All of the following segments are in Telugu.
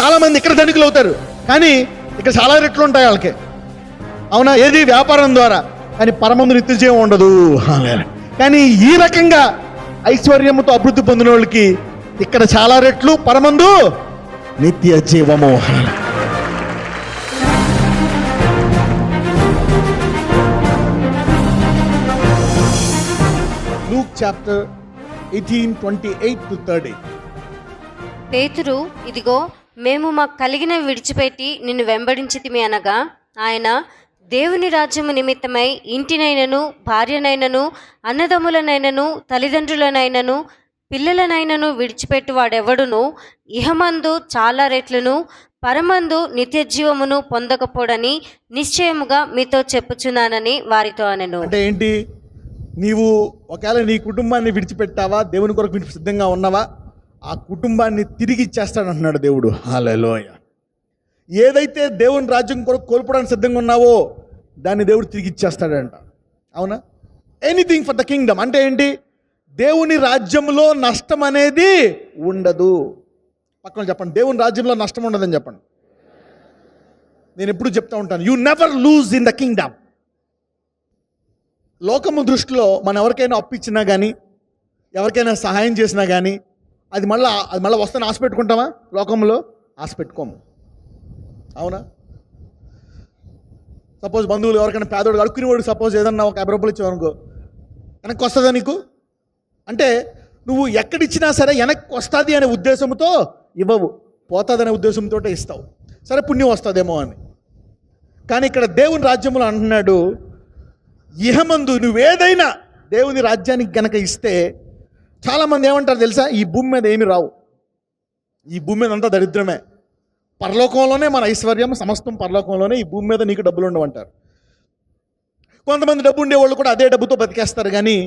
చాలామంది ఇక్కడ ధనికులు అవుతారు, కానీ ఇక్కడ చాలా రెట్లు ఉంటాయి వాళ్ళకి. అవునా? ఏది? వ్యాపారం ద్వారా. కానీ పరమందు నిత్య జీవం ఉండదు. కానీ ఈ రకంగా ఐశ్వర్యముతో అభివృద్ధి పొందిన వాళ్ళకి ఇక్కడ చాలా రెట్లు, పరమందు నిత్య జీవము. Luke chapter 18:28-30. పేతురు, ఇదిగో మేము మాకు కలిగిన విడిచిపెట్టి నిన్ను వెంబడించితిమి అనగా, ఆయన దేవుని రాజ్యము నిమిత్తమై ఇంటినైనను, భార్యనైనను, అన్నదమ్ములనైనను, తల్లిదండ్రులనైనను, పిల్లలనైనను విడిచిపెట్టి వాడెవడును ఇహమందు చాలా రెట్లను, పరమందు నిత్య జీవమును పొందకపోడని నిశ్చయముగా మీతో చెప్పుచున్నానని వారితో అనెను. అంటే ఏంటి? నీవు ఒకవేళ నీ కుటుంబాన్ని విడిచిపెట్టావా, దేవుని కొరకు సిద్ధంగా ఉన్నావా, ఆ కుటుంబాన్ని తిరిగి ఇచ్చేస్తాడంటున్నాడు దేవుడు. హల్లెలూయా. ఏదైతే దేవుని రాజ్యం కొరకు కోల్పోవడానికి సిద్ధంగా ఉన్నావో దాన్ని దేవుడు తిరిగి ఇచ్చేస్తాడంట. అవునా? Anything for the Kingdom. అంటే ఏంటి? దేవుని రాజ్యంలో నష్టం అనేది ఉండదు. పక్కన చెప్పండి, దేవుని రాజ్యంలో నష్టం ఉండదని చెప్పండి. నేను ఎప్పుడు చెప్తా ఉంటాను, you never loose in the Kingdom. లోకము దృష్టిలో మనం ఎవరికైనా అప్పు ఇచ్చినా కానీ, ఎవరికైనా సహాయం చేసినా కానీ అది మళ్ళీ వస్తాను ఆశ పెట్టుకుంటామా? లోకంలో ఆశ పెట్టుకోము. అవునా? సపోజ్ బంధువులు ఎవరికైనా పేదోడు అడుక్కునేవాడు సపోజ్ ఏదన్నా ఒక 50 రూపాయలు ఇచ్చావనుకో, వెనక్కి వస్తుందా నీకు? అంటే నువ్వు ఎక్కడిచ్చినా సరే వెనక్కి వస్తుంది అనే ఉద్దేశంతో ఇవ్వవు, పోతుందనే ఉద్దేశంతో ఇస్తావు. సరే పుణ్యం వస్తుందేమో అని. కానీ ఇక్కడ దేవుని రాజ్యంలో అంటున్నాడు, ఇహమందు నువ్వేదైనా దేవుని రాజ్యానికి గనక ఇస్తే, చాలామంది ఏమంటారు తెలుసా? ఈ భూమి మీద ఏమి రావు, ఈ భూమి మీద అంతా దరిద్రమే, పరలోకంలోనే మన ఐశ్వర్యం సమస్తం, పరలోకంలోనే, ఈ భూమి మీద నీకు డబ్బులు ఉండవంటారు. కొంతమంది డబ్బు ఉండేవాళ్ళు కూడా అదే డబ్బుతో బతికేస్తారు, కానీ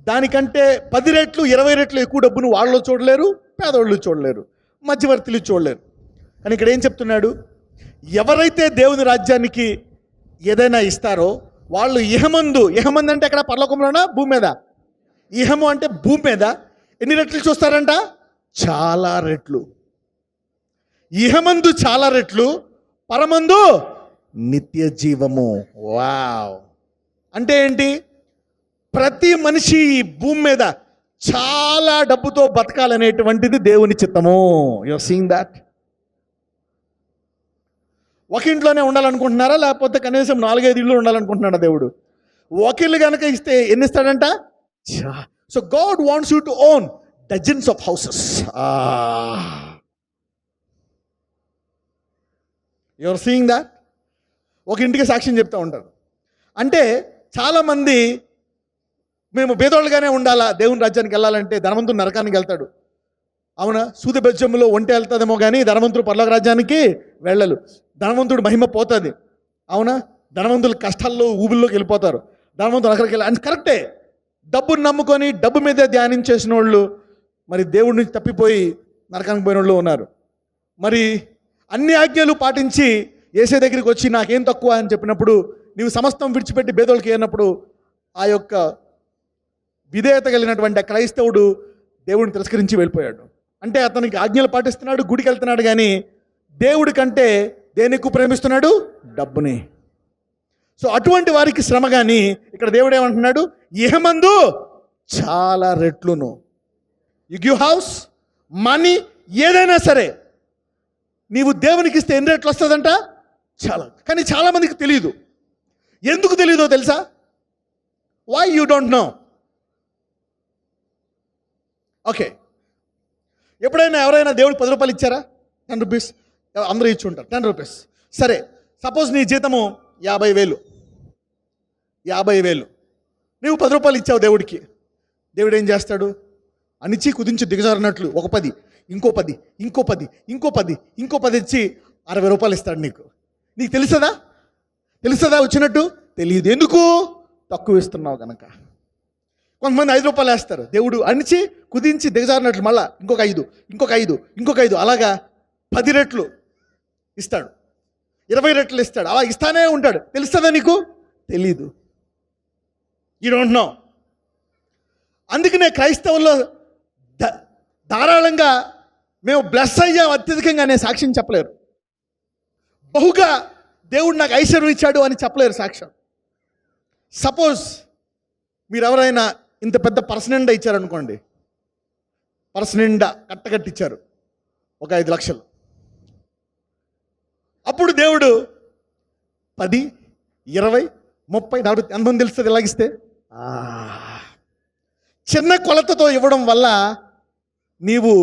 దానికంటే 10 రెట్లు 20 రెట్లు ఎక్కువ డబ్బును వాళ్ళు చూడలేరు, పేదవాళ్ళు చూడలేరు, మధ్యవర్తులు చూడలేరు. కానీ ఇక్కడ ఏం చెప్తున్నాడు? ఎవరైతే దేవుని రాజ్యానికి ఏదైనా ఇస్తారో వాళ్ళు ఇహమందు అంటే అక్కడ పరలోకంలోనా, భూమి మీద? ఇహము అంటే భూమి మీద ఎన్ని రెట్లు చూస్తారంట? చాలా రెట్లు. ఇహమందు చాలా రెట్లు, పరమందు నిత్య జీవము. వావ్! అంటే ఏంటి? ప్రతి మనిషి ఈ భూమి మీద చాలా డబ్బుతో బతకాలనేటువంటిది దేవుని చిత్తము. You are seeing that? ఒక ఇంట్లోనే ఉండాలనుకుంటున్నారా, లేకపోతే కనీసం 4-5 ఇళ్ళు ఉండాలనుకుంటున్నాడా దేవుడు? ఒక ఇల్లు కనుక ఇస్తే ఎన్ని ఇస్తాడంట? So God wants you to own dozens of houses. You are seeing that? ఒక ఇంటికి సాక్ష్యం చెప్తూ ఉంటారు. అంటే చాలామంది మేము పేదోళ్ళుగానే ఉండాలా, దేవుని రాజ్యానికి వెళ్ళాలంటే ధనవంతుడు నరకానికి వెళ్తాడు. అవునా? సూది బెజ్జంలో ఒంటె వెళ్తుందేమో కానీ ధనవంతుడు పరలోక రాజ్యానికి వెళ్ళలు. ధనవంతుడు మహిమ పోతుంది. అవునా? ధనవంతులు కష్టాల్లో ఊబిల్లోకి వెళ్ళిపోతారు, ధనవంతులు అక్కడికి వెళ్ళి. అని కరెక్టే. డబ్బుని నమ్ముకొని డబ్బు మీదే ధ్యానించేసిన వాళ్ళు మరి దేవుడి నుంచి తప్పిపోయి నరకానికి పోయిన వాళ్ళు ఉన్నారు. మరి అన్ని ఆజ్ఞలు పాటించి యేసే దగ్గరికి వచ్చి నాకేం తక్కువ అని చెప్పినప్పుడు, నీవు సమస్తం విడిచిపెట్టి బేదోళ్ళకి ఏరినప్పుడు ఆ యొక్క విధేయత కలిగినటువంటి క్రైస్తవుడు దేవుడిని తిరస్కరించి వెళ్ళిపోయాడు. అంటే అతనికి ఆజ్ఞలు పాటిస్తున్నాడు, గుడికి వెళ్తున్నాడు, కానీ దేవుడి కంటే దేన్ని ఎక్కువ ప్రేమిస్తున్నాడు? డబ్బుని. సో అటువంటి వారికి శ్రమ. కానీ ఇక్కడ దేవుడు ఏమంటున్నాడు? ఇహమందు చాలా రెట్లును. యు గివ్ హౌస్, మనీ, ఏదైనా సరే నీవు దేవునికి ఇస్తే ఎన్ని రెట్లు వస్తుందంట? చాలా. కానీ చాలామందికి తెలియదు. ఎందుకు తెలియదో తెలుసా? Why you don't know. Okay, ఎప్పుడైనా ఎవరైనా దేవుడికి 10 రూపాయలు ఇచ్చారా? 10 రూపీస్ అందరూ ఇచ్చి ఉంటారు. 10 రూపీస్. సరే, సపోజ్ నీ జీతము 50,000. నువ్వు 10 రూపాయలు ఇచ్చావు దేవుడికి. దేవుడు ఏం చేస్తాడు? అనిచి కుదించి దిగజారినట్లు ఒక 10, ఇంకో 10, ఇంకో 10, ఇంకో 10, ఇంకో 10 ఇచ్చి 60 రూపాయలు ఇస్తాడు నీకు. నీకు తెలుస్తుందా వచ్చినట్టు? తెలియదు. ఎందుకు? తక్కువ ఇస్తున్నావు కనుక. కొంతమంది 5 రూపాయలు వేస్తారు. దేవుడు అణిచి కుదించి దిగజారినట్లు మళ్ళా ఇంకొక 5, ఇంకొక 5, ఇంకొక 5, అలాగా 10 రెట్లు ఇస్తాడు, 20 రెట్లు ఇస్తాడు. అలా ఇస్తానే ఉంటాడు. తెలుస్తుందా నీకు? తెలీదు. You don't no. అందుకనే క్రైస్తవుల్లో ధారాళంగా మేము బ్లెస్ అయ్యాం అత్యధికంగా అనే సాక్ష్యం చెప్పలేరు. బహుగా దేవుడు నాకు ఐశ్వర్యం ఇచ్చాడు అని చెప్పలేరు సాక్ష్యం. సపోజ్ మీరు ఎవరైనా ఇంత పెద్ద పర్స్ నిండా ఇచ్చారనుకోండి, పర్స్ నిండా కట్టకట్టిచ్చారు ఒక 5 లక్షలు. అప్పుడు దేవుడు 10, 20, 30, 40 ఎంతమంది తెలుస్తుంది ఇలాగిస్తే? చిన్న కొలతతో ఇవ్వడం వల్ల నీవు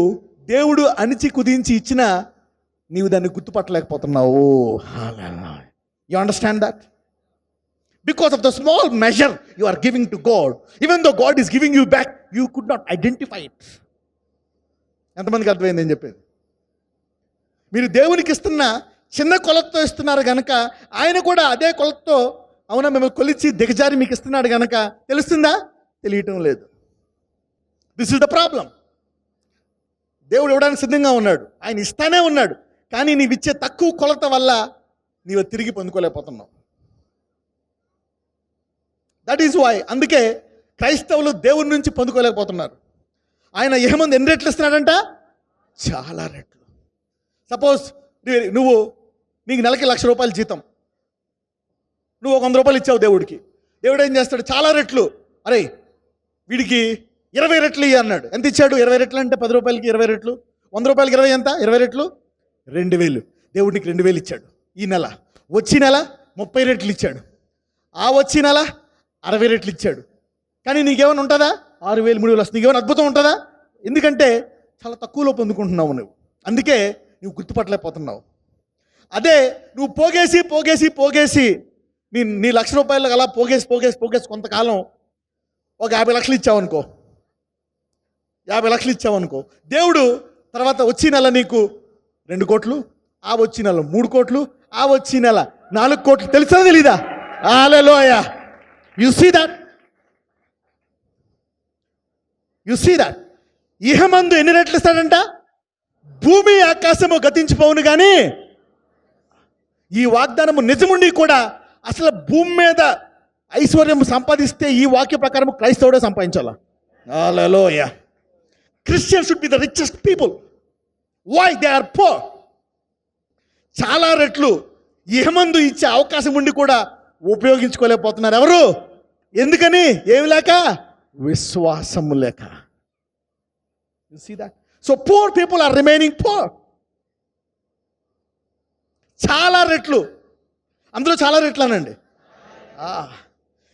దేవుడు అణిచి కుదించి ఇచ్చినా నీవు దాన్ని గుర్తుపట్టలేకపోతున్నావు. You understand that? Because of the small measure you are giving to God, even though God is giving you back, you could not identify it. ఎంతమందికి అర్థమైంది నేను చెప్పేది? మీరు దేవునికి ఇస్తున్న చిన్న కొలతతో ఇస్తున్నారు కనుక ఆయన కూడా అదే కొలతతో అవునా మిమ్మల్ని కొలిచి దిగజారి మీకు ఇస్తున్నాడు కనుక తెలుస్తుందా? తెలియటం లేదు. This is the problem. దేవుడు ఇవ్వడానికి సిద్ధంగా ఉన్నాడు, ఆయన ఇస్తానే ఉన్నాడు, కానీ నీవు ఇచ్చే తక్కువ కొలత వల్ల నీవు తిరిగి పొందుకోలేకపోతున్నావు. That is why. అందుకే క్రైస్తవులు దేవుడి నుంచి పొందుకోలేకపోతున్నారు. ఆయన ఏమంది ఎన్ని రెట్లు ఇస్తున్నాడంట? చాలా రెట్లు. సపోజ్ నీకు నెలకి ₹1,00,000 జీతం, నువ్వు ఒక 100 రూపాయలు ఇచ్చావు దేవుడికి. దేవుడు ఏం చేస్తాడు? చాలా రెట్లు, అరే వీడికి 20 రెట్లు ఇయ్యి అన్నాడు. ఎంత ఇచ్చాడు? 20 రెట్లు అంటే 10 రూపాయలకి 20 రెట్లు, 100 రూపాయలకి 20 ఎంత? 20 రెట్లు 2,000. దేవుడికి 2,000 ఇచ్చాడు. ఈ నెల వచ్చి నెల 30 రెట్లు ఇచ్చాడు. ఆ వచ్చి నెల 60 రెట్లు ఇచ్చాడు. కానీ నీకేమైనా ఉంటుందా? 6,000, 3,000 వస్తుంది. నీకేమైనా అద్భుతం ఉంటుందా? ఎందుకంటే చాలా తక్కువలో పొందుకుంటున్నావు నువ్వు. అందుకే నువ్వు గుర్తుపట్టలేకపోతున్నావు. అదే నువ్వు పోగేసి పోగేసి పోగేసి నీ ₹1,00,000 అలా పోగేసి పోగేసి పోగేసి కొంతకాలం ఒక 50 లక్షలు ఇచ్చావనుకో, 50 లక్షలు ఇచ్చావనుకో, దేవుడు తర్వాత వచ్చి నెల నీకు 2 కోట్లు, ఆ వచ్చి నెల 3 కోట్లు, ఆ వచ్చి నెల 4 కోట్లు. తెలుసా తెలీదా? Hallelujah. You see that? You see that? ఇహమందు ఎన్ని రెట్లు ఇస్తాడంట? భూమి ఆకాశము గతించిపోవును కానీ ఈ వాగ్దానము నిజముండి కూడా అసలు భూమి మీద ఐశ్వర్యం సంపాదిస్తే ఈ వాక్య ప్రకారం క్రైస్తవుడే సంపాదించాలా. Hallelujah. Christians should be the richest people. Why? They are poor. చాలా రెట్లు ఇహమందు ఇచ్చే అవకాశం ఉండి కూడా ఉపయోగించుకోలేకపోతున్నారు. ఎవరు? ఎందుకని? ఏమి లేక? విశ్వాసము లేక. You see that? So poor people are remaining poor. చాలా రెట్లు, అందులో చాలా రెట్లు అనండి.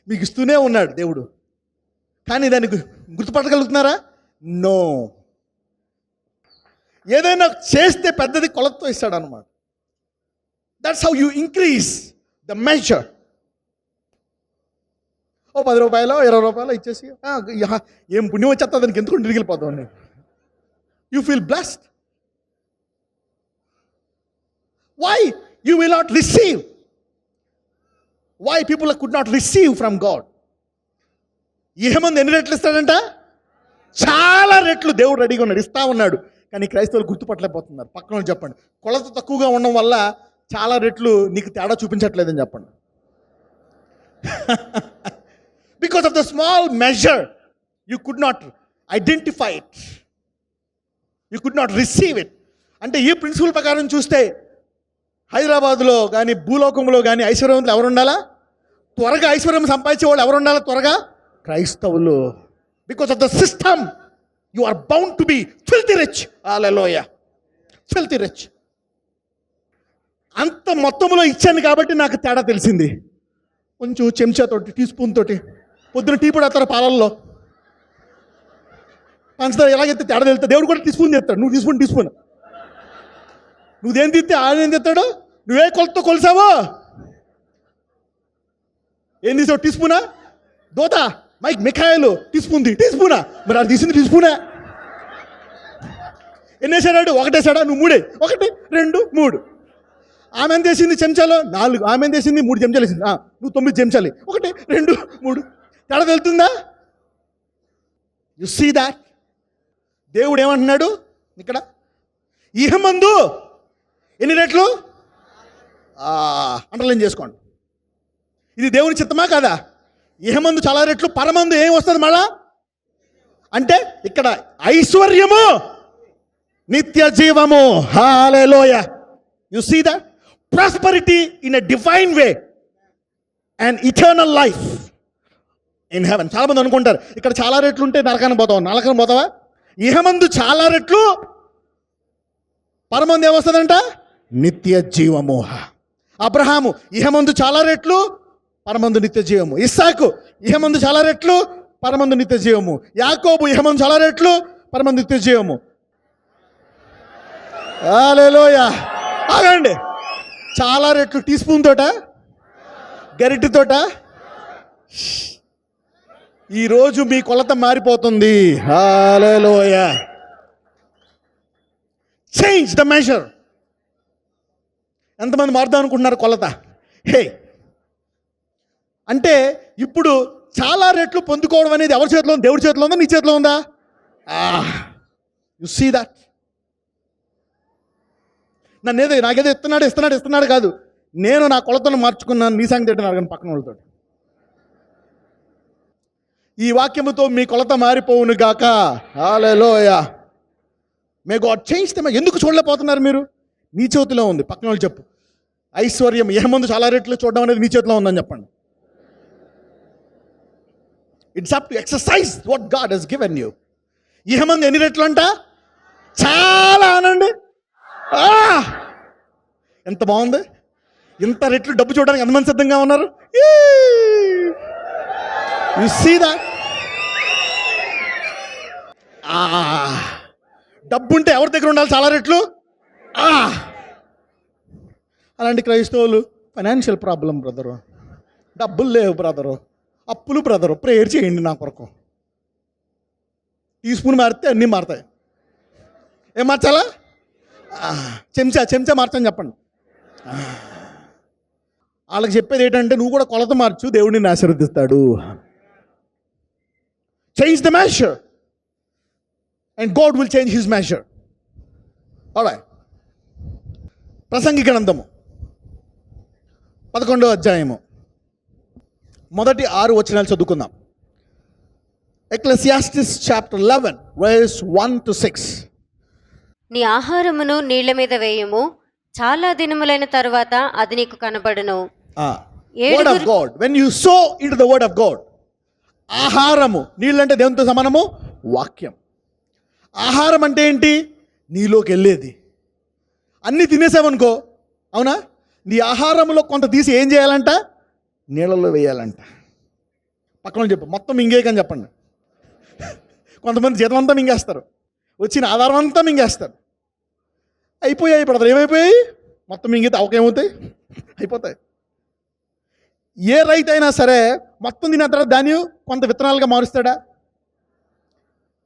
మీకు ఇస్తూనే ఉన్నాడు దేవుడు, కానీ దానికి గుర్తుపట్టగలుగుతున్నారా? నో. ఏదైనా చేస్తే పెద్దది కొలతతో ఇస్తాడు అనమాట. That's how you increase the measure. ఓ 10 రూపాయలు 20 రూపాయలు ఇచ్చేసి ఏం పుణ్యం వచ్చేస్తా దానికి ఎందుకు తిరిగిపోతావు నేను. You feel blessed. Why you will not receive? Why people could not receive from God? ఏమంది ఎన్ని రెట్లు ఇస్తాడంట? చాలా రెట్లు దేవుడు రెడీగా ఉన్నాడు, ఇస్తా ఉన్నాడు. కానీ క్రైస్తవులు గుర్తుపట్టలేకపోతున్నారు. పక్కన చెప్పండి, కొలత తక్కువగా ఉండడం వల్ల చాలా రెట్లు నీకు తేడా చూపించట్లేదని చెప్పండి. Because of the small measure, you could not identify it. You could not receive it. అంటే ఈ ప్రిన్సిపల్ ప్రకారం చూస్తే హైదరాబాద్లో కానీ భూలోకంలో కానీ ఐశ్వర్యవంతులు ఎవరు ఉండాలా? త్వరగా ఐశ్వర్యం సంపాదించే వాళ్ళు ఎవరు ఉండాలా? త్వరగా క్రైస్తవులు. Because of the system you are bound to be filthy rich. Hallelujah. Filthy rich. అంత మొత్తంలో ఇచ్చాను కాబట్టి నాకు తేడా తెలిసింది. కొంచెం చెంచాతోటి, టీ స్పూన్ తోటి పొద్దున టీ పొడి వేస్తారు పాలల్లో, పంచదార ఎలాగైతే తేడా తెలుస్తా. దేవుడు కూడా టీ స్పూన్ తెస్తాడు. నువ్వు టీ స్పూన్ నువ్వేం తిస్తే ఆయన ఏం తెస్తాడు? నువ్వే కొలతో కొలిసావో? ఏం తీసావు? టీ స్పూనా? దోత మిఠాయిలు టీ స్పూనా? మరి అది తీసింది టీ స్పూనా? ఎన్ని వేసాడు? 1 వేసాడా? నువ్వు 3. 1, 2, 3. ఆమె ఎంత వేసింది? చెంచాలో 4. ఆమె ఎంత వేసింది? 3 చెంచాలు వేసింది. నువ్వు 9 చెంచాలి. 1, 2, 3. తేడా తెలుతుందా? You see that? దేవుడు ఏమంటున్నాడు ఇక్కడ? ఇహమందు ఎన్ని రెట్లు? అండర్లైన్ చేసుకోండి. ఇది దేవుని చిత్తమా కాదా? ఇహమందు చాలా రెట్లు, పరమందు ఏం వస్తుంది మళ్ళా? అంటే ఇక్కడ ఐశ్వర్యము నిత్య జీవము. Hallelujah. You see that prosperity in a divine way and eternal life in heaven. చాలా మంది అనుకుంటారు ఇక్కడ చాలా రెట్లు ఉంటే నరకానికి పోతావు. నరకానికి పోతావా? ఇహమందు చాలా రెట్లు, పరమందు ఏమొస్తుందంట? నిత్య జీవము. అబ్రహాము ఇహమందు చాలా రెట్లు, పరమందు నిత్య జీవము. ఇస్సాకు ఇహమందు చాలా రెట్లు, పరమందు నిత్య జీవము. యాకోబు ఇహమందు చాలా రెట్లు, పరమందు నిత్య జీవము. హల్లెలూయా. ఆగండి, చాలా రెట్లు టీ స్పూన్ తోట, గరిటె తోట. ఈరోజు మీ కొలత మారిపోతుంది. హల్లెలూయా. Change the measure. ఎంతమంది మారుదాం అనుకుంటున్నారు కొలత? హే, అంటే ఇప్పుడు చాలా రెట్లు పొందుకోవడం అనేది ఎవరి చేతిలో ఉంది? దేవుడి చేతిలో ఉందా, నీ చేతిలో ఉందా? You see that. నాకేదో ఇస్తున్నాడు కాదు. నేను నా కొలతను మార్చుకున్నాను. నీ సంగతి తింటున్నాడు కానీ పక్కన వాళ్ళతో. ఈ వాక్యముతో మీ కొలత మారిపోవును గాక. Hallelujah. May God change them. ఎందుకు చూడలేకపోతున్నారు మీరు? నీ చేతిలో ఉంది. పక్కన వాళ్ళు చెప్పు. ఐశ్వర్యం ఏమందు చాలా రెట్లు చూడడం అనేది నీ చేతిలో ఉందని చెప్పండి. It's up to exercise what God has given you. ఇహమందు ఎన్ని రెట్లు అంట? చాలా అనండి. ఎంత బాగుంది. ఇంత రెట్లు డబ్బు చూడడానికి ఎంతమంది సిద్ధంగా ఉన్నారు? You see that. డబ్బు ఉంటే ఎవరి దగ్గర ఉండాలి? చాలా రెట్లు. అలాంటి క్రైస్తవులు ఫైనాన్షియల్ ప్రాబ్లం బ్రదరు, డబ్బులు లేవు బ్రదరు, అప్పులు బ్రదరు, ప్రేయర్ చేయండి నా కొరకు. టీ స్పూన్ మారితే అన్నీ మారుతాయి. ఏం మార్చాలా? చెంచా మార్చని చెప్పండి. వాళ్ళకి చెప్పేది ఏంటంటే నువ్వు కూడా కొలత మార్చు, దేవుడు నిన్ను ఆశీర్వదిస్తాడు. Change the measure and God will change his measure. Alright. ప్రసంగి గ్రంథము 11వ అధ్యాయము మొదటి 6 వచనాలు చదువుకుందాం. ఎక్లెసియాస్టిస్ చాప్టర్ 11 verse 1 to 6. నీ ఆహారమును నీళ్ల మీద వేయము, చాలా దినములైన తరువాత అది నీకు కనబడును. Word of God. When you sow into the word of God. ఆహారము, నీళ్ళంటే దేవునితో సమానము, వాక్యం. ఆహారం అంటే ఏంటి? నీలోకి వెళ్ళేది. అన్నీ తినేసామనుకో, అవునా? నీ ఆహారంలో కొంత తీసి ఏం చేయాలంట? నీళ్ళలో వేయాలంట. పక్కన చెప్పు, మొత్తం మింగేయకని చెప్పండి. కొంతమంది జీతం అంతా మింగేస్తారు, వచ్చిన ఆధారం అంతా మింగేస్తారు. అయిపోయాయి బ్రదర్. ఏమైపోయాయి? మొత్తం మింగితే అవకేమవుతాయి? అయిపోతాయి. ఏ రైతు అయినా సరే మొత్తం తిన్న తర్వాత దాన్ని కొంత విత్తనాలుగా మారుస్తాడా?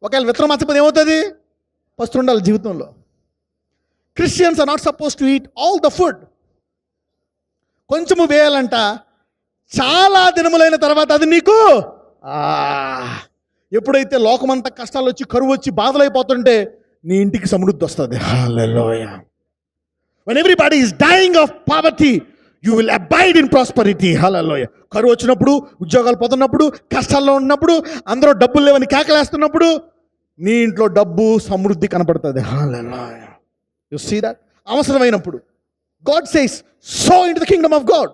ఒకవేళ విత్తనం మర్చిపోతే ఏమవుతుంది? ఫస్ట్ ఉండాలి జీవితంలో. Christians are not suppose to eat all the food. కొంచెము వేయాలంట, చాలా దినములైన తర్వాత అది నీకు ఎప్పుడైతే లోకమంతా కష్టాలు వచ్చి, కరువు వచ్చి, బాధలు అయిపోతుంటే నీ ఇంటికి సమృద్ధి వస్తుంది. హల్లెలూయా. When everybody is dying of poverty, you will abide in prosperity. హల్లెలూయా. కరువు వచ్చినప్పుడు, ఉద్యోగాలు పోతున్నప్పుడు, కష్టాల్లో ఉన్నప్పుడు, అందరూ డబ్బులు లేవని కేకలేస్తున్నప్పుడు నీ ఇంట్లో డబ్బు, సమృద్ధి కనపడుతుంది. హల్లెలూయా. You see that? అవసరమైనప్పుడు God says, sow into the kingdom of God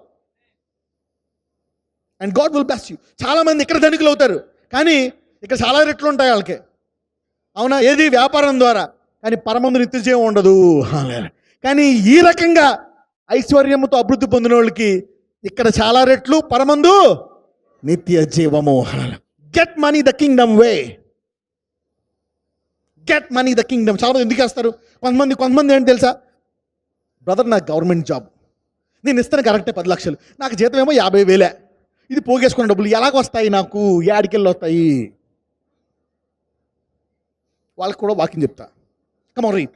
and God will bless you. చాలా మంది ఇక్కడ ధనికులు అవుతారు, కానీ ఇక్కడ చాలా రెట్లు ఉంటాయి వాళ్ళకి, అవునా? ఏది? వ్యాపారం ద్వారా. కానీ పరమందు నిత్య జీవం ఉండదు. కానీ ఈ రకంగా ఐశ్వర్యముతో అభివృద్ధి పొందిన వాళ్ళకి ఇక్కడ చాలా రెట్లు, పరమందు నిత్య జీవము. Get money the Kingdom way. Get money the Kingdom. చాలా మంది ఎందుకు వేస్తారు? కొంతమంది ఏంటి తెలుసా? బ్రదర్, నాకు గవర్నమెంట్ జాబ్, నేను ఇస్తాను కరెక్టే 10 లక్షలు, నాకు జీతం ఏమో 50,000. ఇది పోగేసుకున్న డబ్బులు ఎలాగొస్తాయి? నాకు ఏడికెళ్ళి వస్తాయి? వాళ్ళకి కూడా వాకింగ్ చెప్తా. Come on read.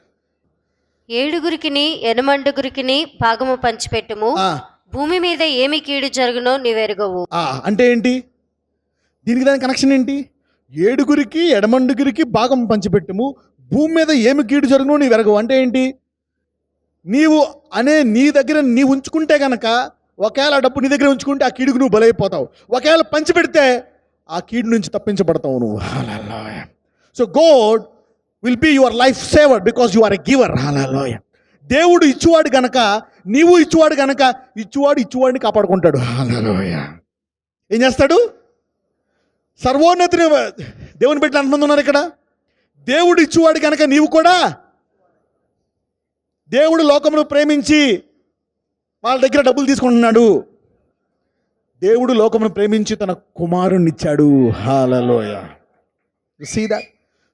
7 8 భాగము పంచిపెట్టుము, భూమి మీద ఏమి కీడు జరుగునో నీవెరుగవు. అంటే ఏంటి? దీనికి దాని కనెక్షన్ ఏంటి? 7 8 భాగం పంచిపెట్టుము, భూమి మీద ఏమి కీడు జరుగునో నీవు ఎరగవు. అంటే ఏంటి? నీవు నీ దగ్గర నీవు ఉంచుకుంటే గనక, ఒకవేళ ఆ డబ్బు నీ దగ్గర ఉంచుకుంటే ఆ కీడుకు నువ్వు బలైపోతావు. ఒకవేళ పంచిపెడితే ఆ కీడు నుంచి తప్పించబడతావు నువ్వు. So God will be your life saver because you are a giver. Hallelujah. దేవుడు ఇచ్చువాడు గనక, నీవు ఇచ్చువాడు గనక ఇచ్చువాడిని కాపాడుకుంటాడు. హల్లెలూయా. ఏం చేస్తాడు? సర్వోన్నతిని దేవుని బిడ్డలు ఎంతమంది ఉన్నారు ఇక్కడ? దేవుడు ఇచ్చువాడు కనుక నీవు కూడా, దేవుడు లోకమును ప్రేమించి వాళ్ళ దగ్గర డబ్బులు తీసుకుంటున్నాడు. దేవుడు లోకమును ప్రేమించి తన కుమారుణ్ణి ఇచ్చాడు. Hallelujah. You see that?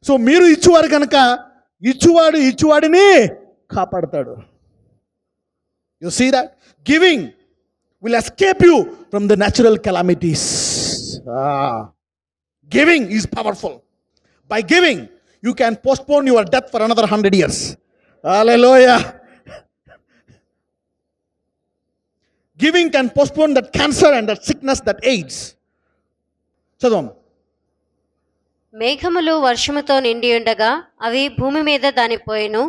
So మీరు ఇచ్చువారు కనుక ఇచ్చువాడిని కాపాడతాడు. You see that? Giving will escape you from the natural calamities. Giving is powerful. By giving, you can postpone your death for another 100 years. Hallelujah. Giving can postpone that cancer and that sickness that AIDS. చదవం. మేఘములు వర్షముతో నిండి ఉండగా అవి భూమి మీద దానిపోయెను.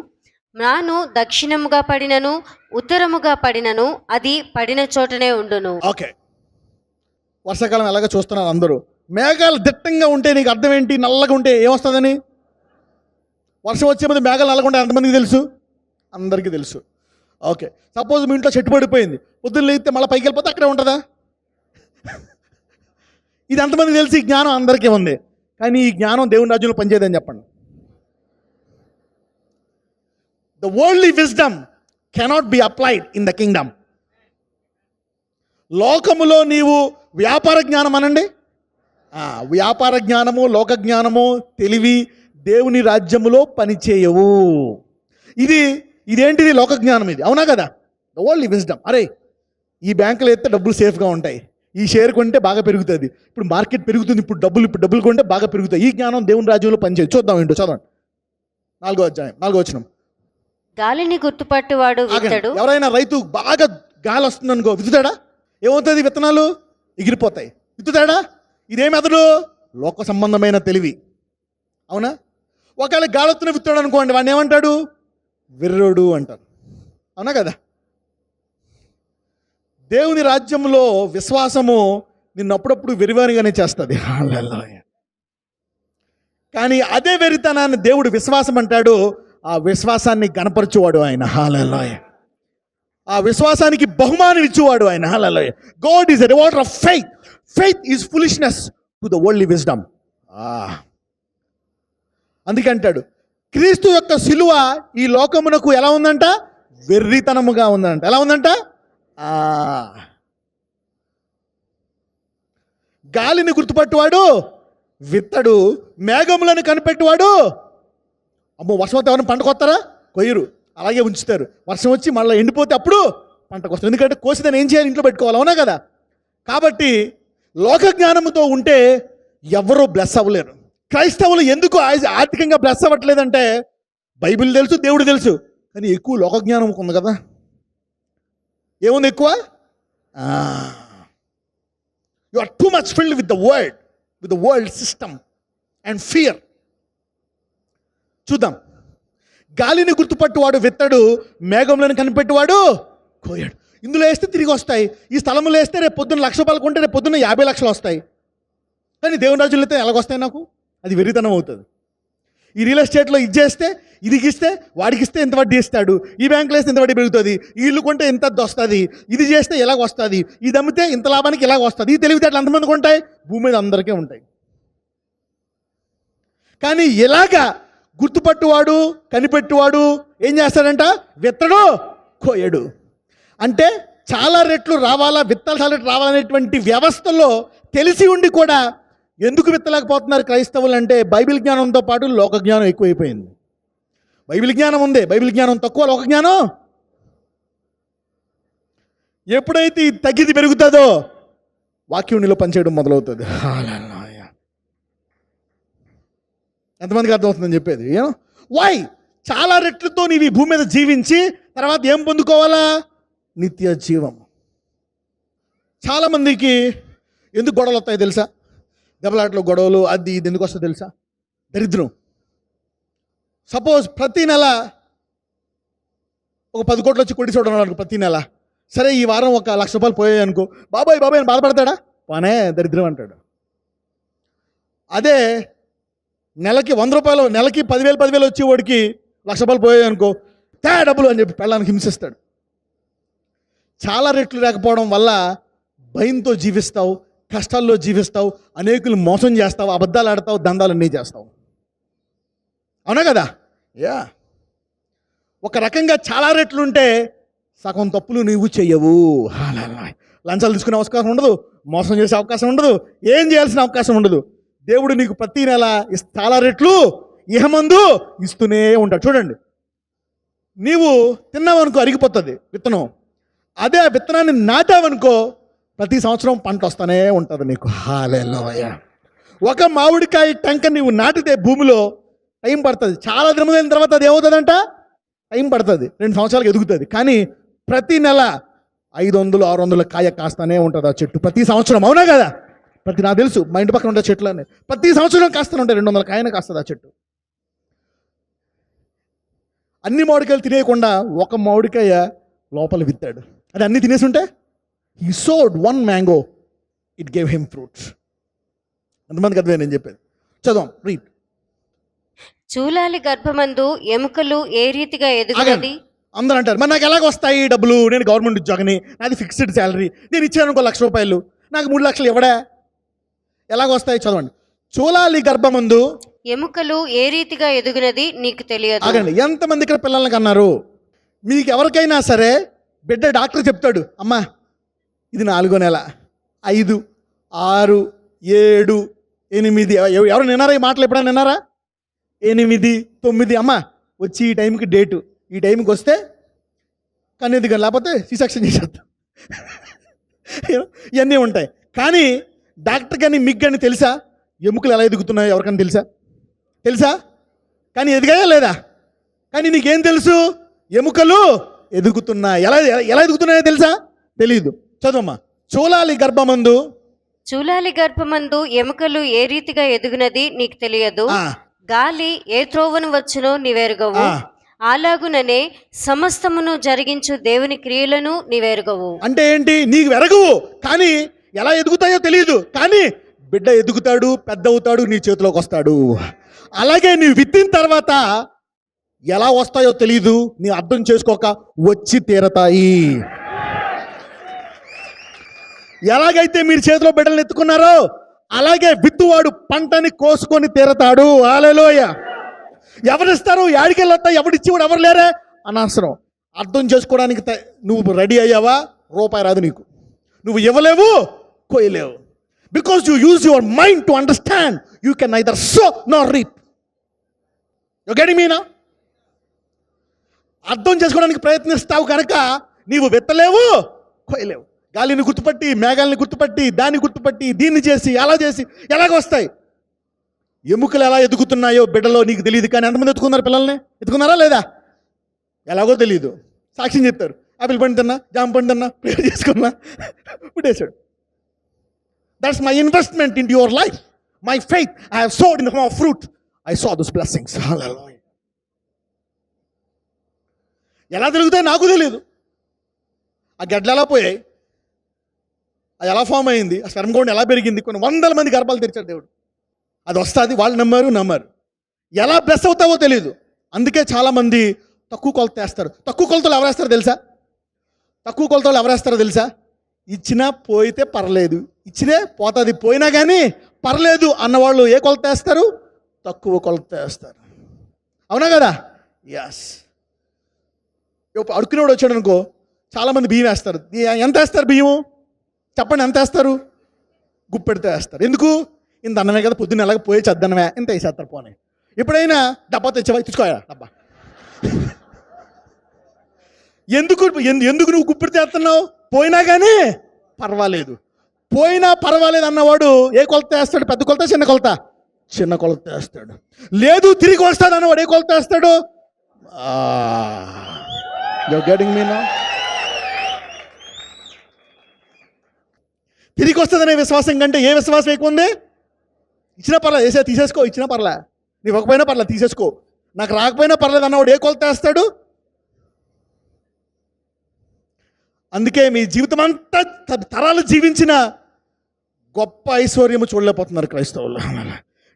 మ్రాను దక్షిణముగా పడినను ఉత్తరముగా పడినను అది పడిన చోటనే ఉండును. ఓకే, వర్షాకాలం ఎలాగ చూస్తున్నారు అందరూ. మేఘాలు దిట్టంగా ఉంటే నీకు అర్థం ఏంటి? నల్లగా ఉంటే ఏమొస్తుందని? వర్షం వచ్చే ముందు మేఘాలు నల్లగా ఉంటే ఎంతమందికి తెలుసు? అందరికీ తెలుసు. ఓకే, సపోజ్ మీ ఇంట్లో చెట్టు పడిపోయింది, పొద్దున్న లేస్తే మళ్ళీ పైకి వెళ్ళిపోతే అక్కడే ఉంటుందా? ఇది ఎంతమందికి తెలుసు? ఈ జ్ఞానం అందరికీ ఉంది. కానీ ఈ జ్ఞానం దేవుని రాజ్యంలో పనిచేయదని చెప్పండి. The worldly wisdom cannot be applied in the Kingdom. లోకములో నీవు వ్యాపార జ్ఞానం అనండి, వ్యాపార జ్ఞానము, లోక జ్ఞానము, తెలివి దేవుని రాజ్యములో పనిచేయవు. ఇదేంటిది? లోక జ్ఞానం ఇది, అవునా కదా? The worldly wisdom. అరే, ఈ బ్యాంకులో అయితే డబ్బులు సేఫ్గా ఉంటాయి, ఈ షేర్ కొంటే బాగా పెరుగుతుంది, ఇప్పుడు మార్కెట్ పెరుగుతుంది, ఇప్పుడు డబ్బులు కొంటే బాగా పెరుగుతాయి. ఈ జ్ఞానం దేవుని రాజ్యంలో పనిచేయదు. చూద్దాం ఏంటో, చదవండి. 4వ అధ్యాయం 4వ వచనం. గాలిని గుర్తుపట్టువాడు విత్తడు. ఎవరైనా రైతు బాగా గాలి వస్తుంది అనుకో, విత్తుతాడా? ఏమవుతుంది? విత్తనాలు ఎగిరిపోతాయి. విత్తుతాడా? ఇదే మెదడు, లోక సంబంధమైన తెలివి, అవునా? ఒకవేళ గాలొత్తున విత్తాడు అనుకోండి, వాడిని ఏమంటాడు? విర్రోడు అంటారు, అవునా కదా? దేవుని రాజ్యంలో విశ్వాసము నిన్ను అప్పుడప్పుడు వెరివారిగానే చేస్తుంది. కానీ అదే వెరితనాన్ని దేవుడు విశ్వాసం అంటాడు. ఆ విశ్వాసాన్ని గణపరచువాడు ఆయన. హల్లెలూయా. ఆ విశ్వాసానికి బహుమానం ఇచ్చేవాడు ఆయన. Hallelujah. God is a rewarder of faith. Faith is foolishness to the worldly wisdom. అందుకే అంటాడు, క్రీస్తు యొక్క సిలువ ఈ లోకమునకు ఎలా ఉందంట? వెర్రితనముగా ఉందంట. ఎలా ఉందంట? గాలిని గుర్తుపట్టువాడు విత్తడు, మేఘములను కనిపెట్టువాడు. అమ్మో, వర్షం వస్తే ఎవరైనా పంట కొత్తారా? కొయ్యరు, అలాగే ఉంచుతారు. వర్షం వచ్చి మళ్ళీ ఎండిపోతే అప్పుడు పంటకు వస్తుంది. ఎందుకంటే కోసిదని ఏం చేయాలి? ఇంట్లో పెట్టుకోవాలి, అవునా కదా? కాబట్టి లోక జ్ఞానంతో ఉంటే ఎవరూ బ్లెస్ అవ్వలేరు. క్రైస్తవులు ఎందుకు ఆర్థికంగా బ్లెస్ అవ్వట్లేదంటే, బైబిల్ తెలుసు, దేవుడు తెలుసు, కానీ ఎక్కువ లోక జ్ఞానం ఉంది కదా. ఏముంది ఎక్కువ? You are too much filled with the world system and fear. చూద్దాం. గాలిని గుర్తుపట్టువాడు విత్తడు, మేఘంలోని కనిపెట్టువాడు కోయాడు. ఇందులో వేస్తే తిరిగి వస్తాయి. ఈ స్థలంలో వేస్తే రేపు పొద్దున్న 1,00,000 రూపాయలు కొంటే రేపు పొద్దున్న 50 లక్షలు వస్తాయి. కానీ దేవుని రాజ్యంలో అయితే ఎలాగొస్తాయి నాకు? అది వెర్రితనం అవుతుంది. ఈ రియల్ ఎస్టేట్లో ఇది చేస్తే, ఇది ఇస్తే, వాడికి ఇస్తే ఎంత వడ్డీ ఇస్తాడు, ఈ బ్యాంకులో వేస్తే ఎంత వడ్డీ పెరుగుతుంది, ఈ ఇల్లు కొంటే ఎంత వస్తుంది, ఇది చేస్తే ఎలాగ వస్తుంది, ఇది అమ్మితే ఇంత లాభానికి ఎలాగ వస్తుంది. ఈ తెలివితేటలు ఎంతమందికి ఉంటాయి? భూమి మీద అందరికీ ఉంటాయి. కానీ ఎలాగా గుర్తుపట్టువాడు, కనిపెట్టువాడు ఏం చేస్తాడంట? విత్తడు, కోయడు. అంటే చాలా రెట్లు రావాలా, విత్తలు చాలా రెట్లు రావాలనేటువంటి వ్యవస్థలో తెలిసి ఉండి కూడా ఎందుకు విత్తలేకపోతున్నారు క్రైస్తవులు అంటే, బైబిల్ జ్ఞానంతో పాటు లోక జ్ఞానం ఎక్కువైపోయింది. బైబిల్ జ్ఞానం ఉంది, బైబిల్ జ్ఞానం తక్కువ, లోక జ్ఞానం. ఎప్పుడైతే ఈ తగ్గిది పెరుగుతుందో వాక్యం నీలో పనిచేయడం మొదలవుతుంది. ఎంతమందికి అర్థమవుతుందని చెప్పేది? వై? చాలా రెట్లతో నీవు ఈ భూమి మీద జీవించి తర్వాత ఏం పొందుకోవాలా? నిత్య జీవం. చాలామందికి ఎందుకు గొడవలు వస్తాయి తెలుసా? దెబ్బలాట్లో గొడవలు, అది ఇది ఎందుకు వస్తుందో తెలుసా? దరిద్రం. సపోజ్ ప్రతి నెల ఒక 10 కోట్లు వచ్చి కొట్టి చూడడం అనుకో, ప్రతి నెల. సరే, ఈ వారం ఒక 1,00,000 రూపాయలు పోయాయి అనుకో, బాబాయ్ అని బాధపడతాడా? పనే దరిద్రం అంటాడు. అదే నెలకి 100 రూపాయలు, నెలకి 10,000 వచ్చి వాడికి 1,00,000 రూపాయలు పోయాయి అనుకో, డబ్బులు అని చెప్పి పెళ్ళానికి హింసిస్తాడు. చాలా రెట్లు లేకపోవడం వల్ల భయంతో జీవిస్తావు, కష్టాల్లో జీవిస్తావు, అనేకులు మోసం చేస్తావు, అబద్ధాలు ఆడతావు, దందాలన్నీ చేస్తావు. అవునా కదా? యా. ఒక రకంగా చాలా రెట్లుంటే సగం తప్పులు నీవు చెయ్యవు. లంచాలు తీసుకునే అవకాశం ఉండదు, మోసం చేసే అవకాశం ఉండదు, ఏం చేయాల్సిన అవకాశం ఉండదు. దేవుడు నీకు ప్రతి నెల చాలా రెట్లు ఇహమందు ఇస్తూనే ఉంటాడు. చూడండి, నీవు తిన్నావనుకో అరిగిపోతుంది విత్తనం, అదే ఆ విత్తనాన్ని నాటావనుకో ప్రతి సంవత్సరం పంట వస్తూనే ఉంటుంది నీకు. హల్లెలూయా. ఒక మామిడికాయ టెంక నీవు నాటితే భూమిలో టైం పడుతుంది, చాలా దినములైన తర్వాత అది ఏమవుతుందంట, టైం పడుతుంది, 2 సంవత్సరాలకు ఎదుగుతుంది. కానీ ప్రతి నెల 500-600 కాయ కాస్తూనే ఉంటుంది ఆ చెట్టు ప్రతి సంవత్సరం. అవునా కదా? నాకు తెలుసు, మా ఇంటి పక్కన ఉండే చెట్లు అని ప్రతి సంవత్సరం కాస్తూనే ఉంటాయి, 200 కాయనే కాస్తుంది ఆ చెట్టు. అన్ని మామిడికాయలు తినేయకుండా ఒక మామిడికాయ లోపల విత్తాడు, అది అన్ని తినేసి ఉంటే he sowed 1 mango, it gave him fruits. ఎంతమందికి అర్థమే నేను చెప్పేది? చదవం, రీడ్. చూలాలి గర్భమందు ఎముకలు ఏ రీతిగా ఎదుగునది. అందరూ అంటారు, మరి నాకు ఎలాగ వస్తాయి డబ్బులు, నేను గవర్నమెంట్ ఉద్యోగిని, నాది ఫిక్స్డ్ శాలరీ, నేను ఇచ్చాను అనుకో 1,00,000 రూపాయలు, నాకు 3 లక్షలు ఇవ్వడా, ఎలాగ వస్తాయి? చదవండి. చూలాలి గర్భమందు ఎముకలు ఏ రీతిగా ఎదుగునది నీకు తెలియదు. ఆగండి, ఎంతమంది ఇక్కడ పిల్లలకి అన్నారు? మీకు ఎవరికైనా సరే బిడ్డ డాక్టర్ చెప్తాడు, అమ్మా ఇది 4వ నెల, 5, 6, 7, 8, ఎవరు విన్నారా ఈ మాటలు? ఎప్పుడైనా విన్నారా? 8, 9, అమ్మ వచ్చి ఈ టైంకి డేటు, ఈ టైంకి వస్తే కానీ ఇది లేకపోతే సిసెక్షన్ చేసేద్దాం. ఇవన్నీ ఉంటాయి. కానీ డాక్టర్ కానీ మీకు కానీ తెలుసా ఎముకలు ఎలా ఎదుగుతున్నాయో? ఎవరికైనా తెలుసా? కానీ ఎదిగాయా లేదా? కానీ నీకేం తెలుసు? ఎముకలు ఎదుగుతున్నాయి. ఎలా ఎదుగుతున్నాయో తెలుసా? తెలీదు. చదువమ్మా. చూలాలి గర్భమందు ఎముకలు ఏ రీతిగా ఎదుగునది నీకు తెలియదు. గాలి ఏ త్రోవను వచ్చునో నీవెరుగవు. అలాగుననే సమస్తమును జరిగించు దేవుని క్రియలను నీవెరుగవు. అంటే ఏంటి? నీకు వెరగవు, కానీ ఎలా ఎదుగుతాయో తెలియదు. కానీ బిడ్డ ఎదుగుతాడు, పెద్ద అవుతాడు, నీ చేతిలోకి వస్తాడు. అలాగే నీవు విత్తిన తర్వాత ఎలా వస్తాయో తెలియదు, నీ అర్థం చేసుకోక వచ్చి తీరతాయి. ఎలాగైతే మీరు చేతిలో బిడ్డలను ఎత్తుకున్నారో అలాగే విత్తువాడు పంటని కోసుకొని తీరతాడు. హల్లెలూయా. ఎవరిస్తారు? యాడికెళ్ళొస్తాయి? ఎవడిచ్చేవాడు ఎవరు లేరే? అనవసరం. అర్థం చేసుకోవడానికి నువ్వు రెడీ అయ్యావా? రూపాయి రాదు నీకు, నువ్వు ఇవ్వలేవు, కోయలేవు. Because you use your mind to understand you can neither sow nor reap. You getting me now? అర్థం చేసుకోవడానికి ప్రయత్నిస్తావు కనుక నీవు విత్తలేవు, కోయలేవు. గాలిని గుర్తుపట్టి, మేఘాలని గుర్తుపట్టి, దాన్ని గుర్తుపట్టి, దీన్ని చేసి, అలా చేసి ఎలాగ వస్తాయి? ఎముకలు ఎలా ఎదుగుతున్నాయో బిడ్డలో నీకు తెలియదు. కానీ ఎంతమంది ఎత్తుకున్నారు? పిల్లల్ని ఎత్తుకున్నారా లేదా? ఎలాగో తెలియదు. సాక్ష్యం చెప్తారు, ఆపిల్ పండు తిన్నా, జామ పండు తిన్నా, ప్రేయర్ చేసుకున్నా, పుట్టేశాడు. That's my investment in your life, my faith. I have sowed in the form of fruit. I saw those blessings. Hallelujah. ఎలా తిరుగుతాయి నాకు తెలియదు. ఆ గడ్డలు ఎలా పోయాయి, అది ఎలా ఫామ్ అయింది, ఆ స్పెర్మ్ కౌంట్ ఎలా పెరిగింది, కొన్ని 100 మంది గర్భాలు తెరిచాడు దేవుడు. అది వస్తుంది, వాళ్ళు నమ్మారు. ఎలా బ్లెస్ అవుతావో తెలియదు. అందుకే చాలామంది తక్కువ కొలత వేస్తారు. తక్కువ కొలతలు ఎవరేస్తారో తెలుసా? ఇచ్చినా పోయితే పర్లేదు, ఇచ్చినే పోతుంది, పోయినా కానీ పర్లేదు అన్నవాళ్ళు ఏ కొలత వేస్తారు? తక్కువ కొలత వేస్తారు. అవునా కదా? ఎస్. అడుక్కునేవాడు వచ్చాడు అనుకో, చాలామంది బియ్యం వేస్తారు. ఎంత వేస్తారు బియ్యం? చెప్పండి, ఎంత వేస్తారు? గుప్పెడితే వేస్తారు. ఎందుకు? ఇంత అన్నమే కదా, పొద్దున్న ఎలాగ పోయే చద్దన్నమే, ఇంత వేసేస్తారు. పోనీ ఎప్పుడైనా డబ్బా తెచ్చుకోయా డబ్బా. ఎందుకు నువ్వు గుప్పెడితే వేస్తున్నావు? పోయినా కానీ పర్వాలేదు, అన్నవాడు ఏ కొలత వేస్తాడు? పెద్ద కొలత, చిన్న కొలత వేస్తాడు. లేదు తిరిగి వస్తాడు అన్నవాడు ఏ కొలత వేస్తాడు? You're getting me now? తిరిగి వస్తుందనే విశ్వాసం కంటే ఏ విశ్వాసం ఎక్కువ ఉంది? ఇచ్చినా పర్లేదు, తీసేసుకో, ఇచ్చినా పర్లే, నీ ఇవ్వకపోయినా పర్లేదు, తీసేసుకో, నాకు రాకపోయినా పర్లేదు అన్నవాడు ఏ కొలత వేస్తాడు? అందుకే మీ జీవితం అంతా తరాలు జీవించిన గొప్ప ఐశ్వర్యము చూడలేకపోతున్నారు క్రైస్తవులు.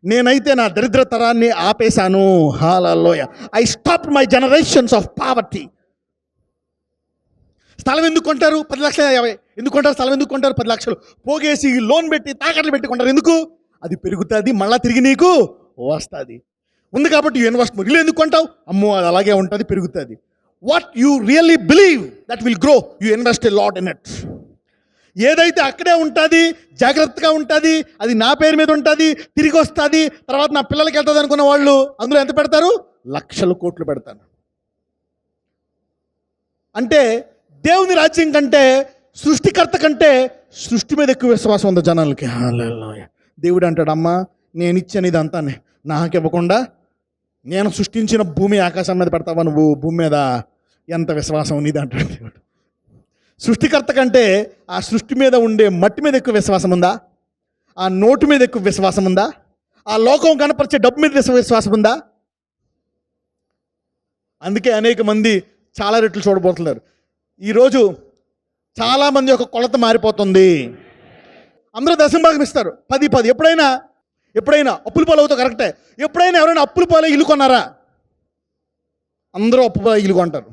నేనైతే నా దరిద్ర తరాన్ని ఆపేశాను. Hallelujah. I stop my generations of poverty. స్థలం ఎందుకు కొంటారు? 10,50,000. ఎందుకు కొంటారు? స్థలం ఎందుకు కొంటారు? 10 లక్షలు పోగేసి లోన్ పెట్టి తాకట్లు పెట్టి కొంటారు. ఎందుకు? అది పెరుగుతుంది, మళ్ళీ తిరిగి నీకు వస్తుంది. ఉంది కాబట్టి ఇన్వెస్ట్. ఇల్లు ఎందుకు కొంటావు? అమ్మో అది అలాగే ఉంటుంది, పెరుగుతుంది. What you really believe that will grow, you invest a lot in it. ఏదైతే అక్కడే ఉంటుంది, జాగ్రత్తగా ఉంటుంది, అది నా పేరు మీద ఉంటుంది, తిరిగి వస్తుంది, తర్వాత నా పిల్లలకి వెళ్తుంది అనుకున్న వాళ్ళు అందులో ఎంత పెడతారు? లక్షల కోట్లు పెడతారు. అంటే దేవుని రాజ్యం కంటే, సృష్టికర్త కంటే సృష్టి మీద ఎక్కువ విశ్వాసం ఉంది జనాలకి. హల్లెలూయా. దేవుడు అంటాడు, అమ్మా నేను ఇచ్చాను ఇదంతా నాకు ఇవ్వకుండా నేను సృష్టించిన భూమి ఆకాశం మీద పెడతావా నువ్వు? భూమి మీద ఎంత విశ్వాసం నీది అంటాడు దేవుడు. సృష్టికర్త కంటే ఆ సృష్టి మీద ఉండే మట్టి మీద ఎక్కువ విశ్వాసం ఉందా? ఆ నోటు మీద ఎక్కువ విశ్వాసం ఉందా? ఆ లోకం కనపరిచే డబ్బు మీద విశ్వాసం ఉందా? అందుకే అనేక మంది చాలా రెట్లు చూడబోతున్నారు. ఈరోజు చాలామంది ఒక కొలత మారిపోతుంది. అందరూ దశంభాగం ఇస్తారు, 10. ఎప్పుడైనా అప్పుల పాలు అవుతావు, కరెక్టే. ఎప్పుడైనా ఎవరైనా అప్పుల పాలు ఇల్లు కొన్నారా? అందరూ అప్పు పాలు ఇల్లు కొంటారు.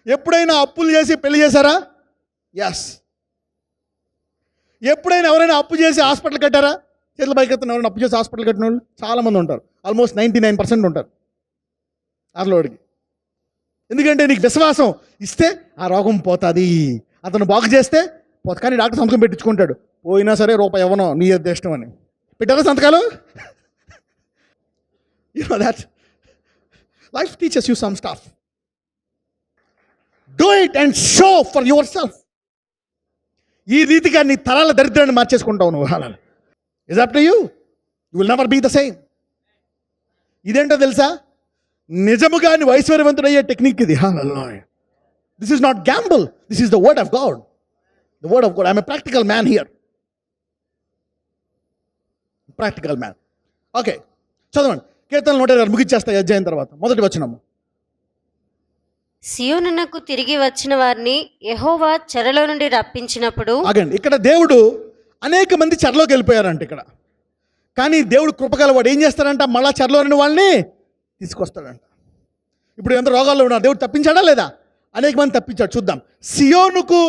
ఎప్పుడైనా అప్పులు చేసి పెళ్లి చేశారా? ఎస్. ఎప్పుడైనా ఎవరైనా అప్పు చేసి హాస్పిటల్ కట్టారా? చేతుల పైకెత్తున్న ఎవరైనా అప్పు చేసి హాస్పిటల్ కట్టిన వాళ్ళు చాలామంది ఉంటారు. ఆల్మోస్ట్ 99% ఉంటారు అర్లోడికి. ఎందుకంటే నీకు విశ్వాసం ఇస్తే ఆ రోగం పోతుంది, అతను బాగు చేస్తే పోతుంది. కానీ డాక్టర్ సంతకం పెట్టించుకుంటాడు, పోయినా సరే రూపాయి ఇవ్వను నీ అదృష్టం అని. పెట్టారా సంతకాలు? You know that life teaches you some stuff. Do it and show for yourself. ఈ రీతిగా నీ తరాల దరిద్రాన్ని మార్చేసుకుంటావు నువ్వు. Is up to you. You will never be the same. ఇదేంటో తెలుసా? నిజముగా నువ్వు ఐశ్వర్యవంతుడయ్యే టెక్నిక్ ఇది. This is not gamble, this is the word of God. The word of God. I'm a practical man here. Practical man. Okay, చదవండి. కీర్తనలు 126 ముగిచ్చేస్తాయి అధ్యాయం తర్వాత. మొదటి వచనము. సియోనునకు తిరిగి వచ్చిన వారిని యెహోవా చెరలో నుండి రప్పించినప్పుడు. ఆగండి, ఇక్కడ దేవుడు అనేక మంది చెరలోకి వెళ్ళిపోయారంట ఇక్కడ. కానీ దేవుడు కృపగల వాడు ఏం చేస్తాడంట? మళ్ళా చెరలో నుండి వాళ్ళని తీసుకొస్తాడంట. ఇప్పుడు ఎంత రోగాల్లో ఉన్నారు, దేవుడు తప్పించాడా లేదా? అనేక మంది తప్పించాడు. చూద్దాం. సియోనుకు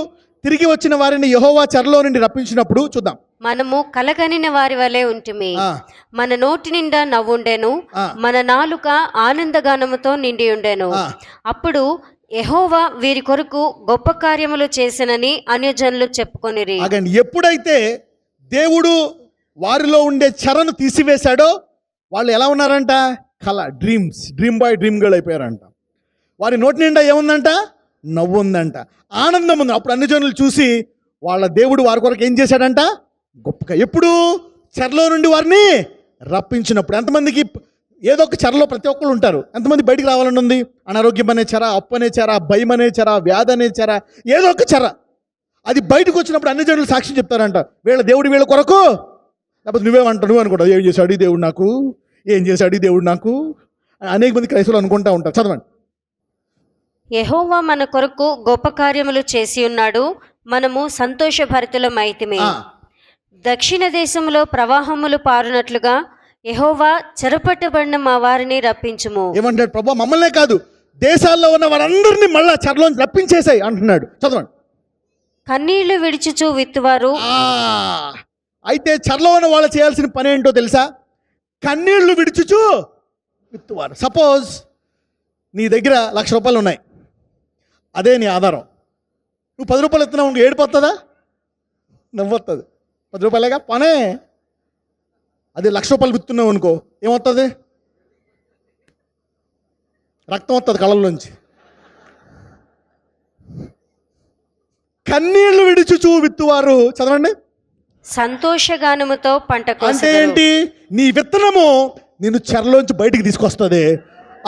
తిరిగి వచ్చిన వారిని యెహోవా చెరలో నుండి రప్పించినప్పుడు చూద్దాం. మనము కలగనిన వారి వలె ఉంటిమి, మన నోటి నిండా నవ్వుండెను, మన నాలుక ఆనందగానముతో నిండి ఉండెను. అప్పుడు యెహోవా వీరి కొరకు గొప్ప కార్యములు చేసినని అన్యజనులు చెప్పుకొనిరి. ఎప్పుడైతే దేవుడు వారిలో ఉండే చెరను తీసివేశాడో వాళ్ళు ఎలా ఉన్నారంట? కళ, డ్రీమ్ బాయ్ డ్రీమ్ గర్ల్ అయిపోయారంట. వారి నోటి నిండా ఏముందంట? నవ్వు ఉందంట, ఆనందం ఉంది. అప్పుడు అన్ని జనులు చూసి వాళ్ళ దేవుడు వారి కొరకు ఏం చేశాడంట? గొప్పగా. ఎప్పుడు? చెరలో నుండి వారిని రప్పించినప్పుడు. ఎంతమందికి ఏదో ఒక చెరలో ప్రతి ఒక్కరు ఉంటారు. ఎంతమంది బయటికి రావాలని ఉంది? అనారోగ్యం అనే చెర, అప్పు అనే చెర, భయం అనే చెర, వ్యాధి అనే చెర, ఏదో ఒక చెర. అది బయటకు వచ్చినప్పుడు అన్ని జనులు సాక్ష్యం చెప్తారంట, వీళ్ళ దేవుడు వీళ్ళ కొరకు. లేకపోతే నువ్వు అనుకుంటావు, ఏం చేశాడు ఈ దేవుడు నాకు, ఏం చేశాడు ఈ దేవుడు నాకు. అనేక మంది క్రైస్తవులు అనుకుంటా ఉంటారు. చదవండి. యెహోవా మన కొరకు గొప్ప కార్యములు చేసి ఉన్నాడు, మనము సంతోషభరితులమైతిమి. దక్షిణ దేశంలో ప్రవాహములు పారునట్లుగా యెహోవా చెరపట్టబడిన మా వారిని రప్పించుము. ఏమంటాడు? ప్రభు మమ్మల్నే కాదు, దేశాల్లో ఉన్న వారందరినీ మళ్ళా చెరలోంచి రప్పించేసాయి అంటున్నాడు. చదవండి. కన్నీళ్లు విడిచుచు విత్తువారు. అయితే చెరలో ఉన్న వాళ్ళు చేయాల్సిన పని ఏంటో తెలుసా? కన్నీళ్లు విడిచుచు విత్తువారు. సపోజ్ నీ దగ్గర ₹1,00,000 ఉన్నాయి, అదే నీ ఆధారం. నువ్వు 10 రూపాయలు ఇస్తున్నావు, ఏడిపోతుందా? నవ్వొస్తుంది. 10 రూపాయలేగా పనే. అది ₹1,00,000 విత్తున్నావు అనుకో, ఏమవుతుంది? రక్తం వస్తుంది కళ్ళల్లోంచి. కన్నీళ్లు విడిచుచు విత్తువారు. చదవండి. సంతోషగానముతో పంట అంటే ఏంటి? నీ విత్తనము నిన్ను చెరలోంచి బయటికి తీసుకొస్తుంది.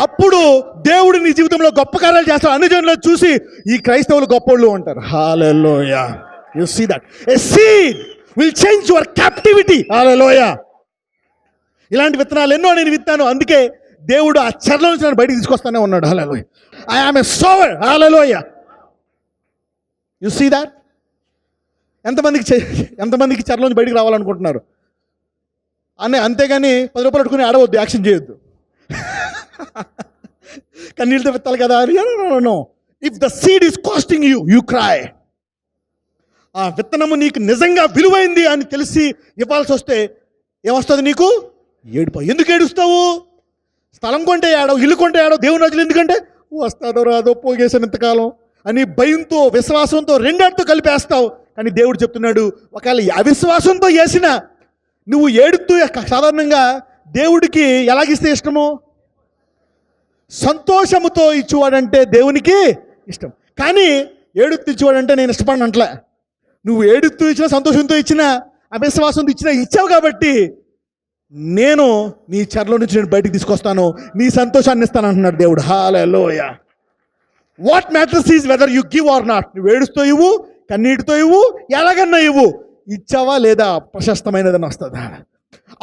అప్పుడు దేవుడు నీ జీవితంలో గొప్ప కార్యాలు చేస్తాడు. అన్ని జనులు చూసి ఈ క్రైస్తవులు గొప్పోళ్ళు అంటారు. Hallelujah. You see that a seed will change your captivity. Hallelujah. ఇలాంటి విత్తనాలు ఎన్నో నేను విత్తాను. అందుకే దేవుడు ఆ చెరలో నుంచి నన్ను బయటికి తీసుకొస్తానే ఉన్నాడు. Hallelujah. I am a sower. Hallelujah. You see that. ఎంతమందికి చెరలోంచి బయటికి రావాలనుకుంటున్నారు? అంతేగాని 10 రూపాయలు పెట్టుకుని ఆడవద్దు, యాక్షన్ చేయొద్దు. కన్నీళ్ళతో విత్తాలి కదా. No, if the seed is costing you, you cry. ఆ విత్తనము నీకు నిజంగా విలువైంది అని తెలిసి ఇవ్వాల్సి వస్తే ఏమొస్తుంది నీకు? ఏడుపు. ఎందుకు ఏడుస్తావు? స్థలం కొంటే ఏడవు, ఇల్లు కొంటే ఏడవు, దేవుని రాజులు ఎందుకంటే వస్తాదో రాదో పోగేసాను ఇంతకాలం అని భయంతో విశ్వాసంతో రెండాటితో కలిపేస్తావు. కానీ దేవుడు చెప్తున్నాడు, ఒకవేళ అవిశ్వాసంతో వేసిన నువ్వు ఏడుతూ, సాధారణంగా దేవుడికి ఎలాగిస్తే ఇష్టము? సంతోషముతో ఇచ్చేవాడంటే దేవునికి ఇష్టం. కానీ ఏడుతూ ఇచ్చేవాడంటే నేను ఇష్టపడిన అంటలే. నువ్వు ఏడుతూ ఇచ్చినా, సంతోషంతో ఇచ్చినా, అవిశ్వాసంతో ఇచ్చినా ఇచ్చావు కాబట్టి నేను నీ చెరలో నుంచి నేను బయటికి తీసుకొస్తాను, నీ సంతోషాన్ని ఇస్తాను అంటున్నాడు దేవుడు. Hallelujah. What matters is whether you give or not. నువ్వు ఏడుస్తూ ఇవ్వు, కన్నీటితో ఇవ్వు, ఎలాగన్నా ఇవ్వు, ఇచ్చావా లేదా ప్రశస్తమైనదని వస్తుందా.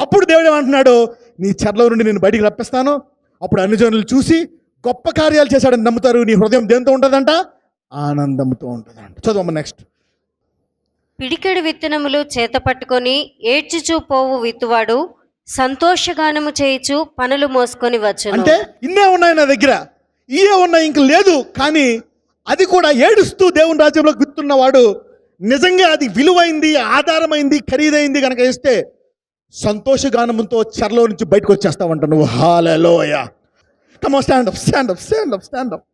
అప్పుడు దేవుడు ఏమంటున్నాడు, నీ చెరలో నుండి నేను బయటికి రప్పిస్తాను. అప్పుడు అన్ని జనులు చూసి గొప్ప కార్యాలు చేశాడని నమ్ముతారు. నీ హృదయం దేంతో ఉంటుందంట? ఆనందంతో ఉంటుందంట. చదవమ్మ నెక్స్ట్. పిడికెడు విత్తనములు చేత పట్టుకొని ఏడ్చుచూ పోవు విత్తువాడు సంతోషగానము చేయుచు పనులు మోసుకొని వచ్చును. అంటే ఇన్నే ఉన్నాయి నా దగ్గర, ఇయే ఉన్నాయి, ఇంక లేదు. కానీ అది కూడా ఏడుస్తూ దేవుని రాజ్యంలోకి విత్తున్నవాడు నిజంగా అది విలువైంది, ఆధారమైంది, ఖరీదైంది కనుక ఇస్తే సంతోషగానముతో చెరలో నుంచి బయటకు వచ్చేస్తావంట నువ్వు. Hallelujah. Come on, stand up, stand up, stand up, stand up.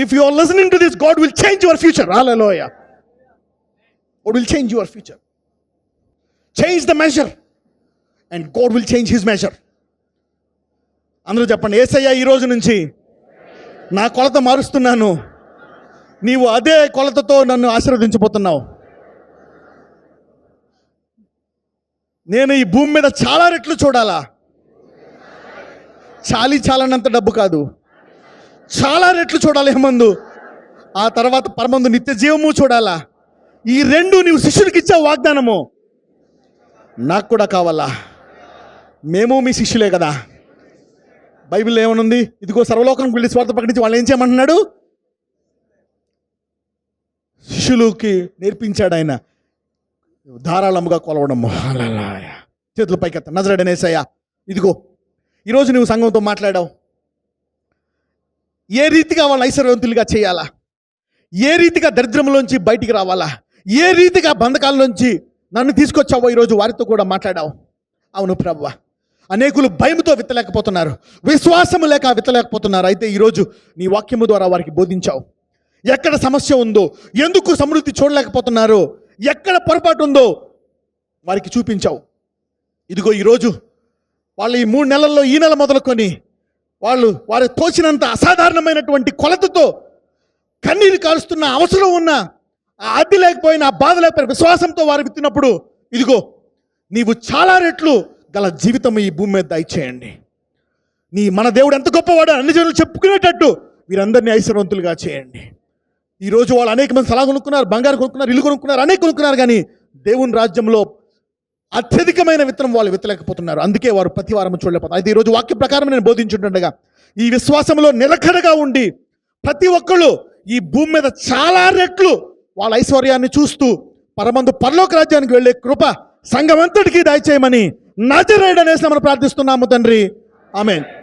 If you are listening to this, God will change your future. Hallelujah. God will change your future. Change the measure and God will change his measure. అందరూ చెప్పండి, యేసయ్య ఈ రోజు నుంచి నా కొలత మారుస్తున్నాను, నీవు అదే కొలతతో నన్ను ఆశీర్వదించబోతున్నావు. నేను ఈ భూమి మీద చాలా రెట్లు చూడాలా. చాలనంత డబ్బు కాదు, చాలా రెట్లు చూడాలి హేమందు. ఆ తర్వాత పరమందు నిత్య జీవము చూడాలా. ఈ రెండు నీవు శిష్యుడికి ఇచ్చే వాగ్దానము నాకు కూడా కావాలా. మేము మీ శిష్యులే కదా. బైబిల్లో ఏమనుంది? ఇదిగో సర్వలోకం వెళ్ళి స్వార్థ ప్రకటించి వాళ్ళు ఏం చేయమంటున్నాడు? శిష్యులకి నేర్పించాడు ఆయన ధారాళముగా కొలవడము. చేతుల పైకెత్త. నజరేయుడైన యేసయ్య, ఇదిగో ఈరోజు నువ్వు సంఘంతో మాట్లాడావు. ఏ రీతిగా వాళ్ళ ఐశ్వర్యవంతులుగా చేయాలా, ఏ రీతిగా దరిద్రంలోంచి బయటికి రావాలా, ఏ రీతిగా బంధకాల్లోంచి నన్ను తీసుకొచ్చావో ఈరోజు వారితో కూడా మాట్లాడావు. అవును ప్రభువా, అనేకులు భయముతో విత్తలేకపోతున్నారు, విశ్వాసము లేక విత్తలేకపోతున్నారు. అయితే ఈరోజు నీ వాక్యము ద్వారా వారికి బోధించావు. ఎక్కడ సమస్య ఉందో, ఎందుకు సమృద్ధి చూడలేకపోతున్నారు, ఎక్కడ పొరపాటు ఉందో వారికి చూపించావు. ఇదిగో ఈరోజు వాళ్ళు ఈ 3 నెలల్లో, ఈ నెల మొదలుకొని వారు తోచినంత అసాధారణమైనటువంటి కొలతతో కన్నీరు కారుస్తున్న అవసరం ఉన్న, అది లేకపోయినా, బాధ లేకపోయినా విశ్వాసంతో వారు విత్తినప్పుడు ఇదిగో నీవు చాలా రెట్లు గల జీవితం ఈ భూమి మీద దయచేయండి. మన దేవుడు ఎంత గొప్పవాడో అన్ని జనులు చెప్పుకునేటట్టు వీరందరినీ ఐశ్వర్యవంతులుగా చేయండి. ఈరోజు వాళ్ళు అనేక మంది స్థలాలు కొనుక్కున్నారు, బంగారు కొనుక్కున్నారు, ఇల్లు కొనుక్కున్నారు, అనేక కొనుక్కున్నారు. కానీ దేవుని రాజ్యంలో అత్యధికమైన విత్తనం వాళ్ళు విత్తలేకపోతున్నారు. అందుకే వారు ప్రతి వారం చూడలేకపోతారు. అయితే ఈరోజు వాక్య ప్రకారం నేను బోధించుంటుండగా ఈ విశ్వాసంలో నిలకడగా ఉండి ప్రతి ఒక్కళ్ళు ఈ భూమి మీద చాలా రెట్లు వాళ్ళ ఐశ్వర్యాన్ని చూస్తూ పరమందు పరలోక రాజ్యానికి వెళ్ళే కృప సంఘమంతటికీ దయచేయమని నజరేయుడైన యేసు నామమున ప్రార్థిస్తున్నాము తండ్రి. ఆమేన్.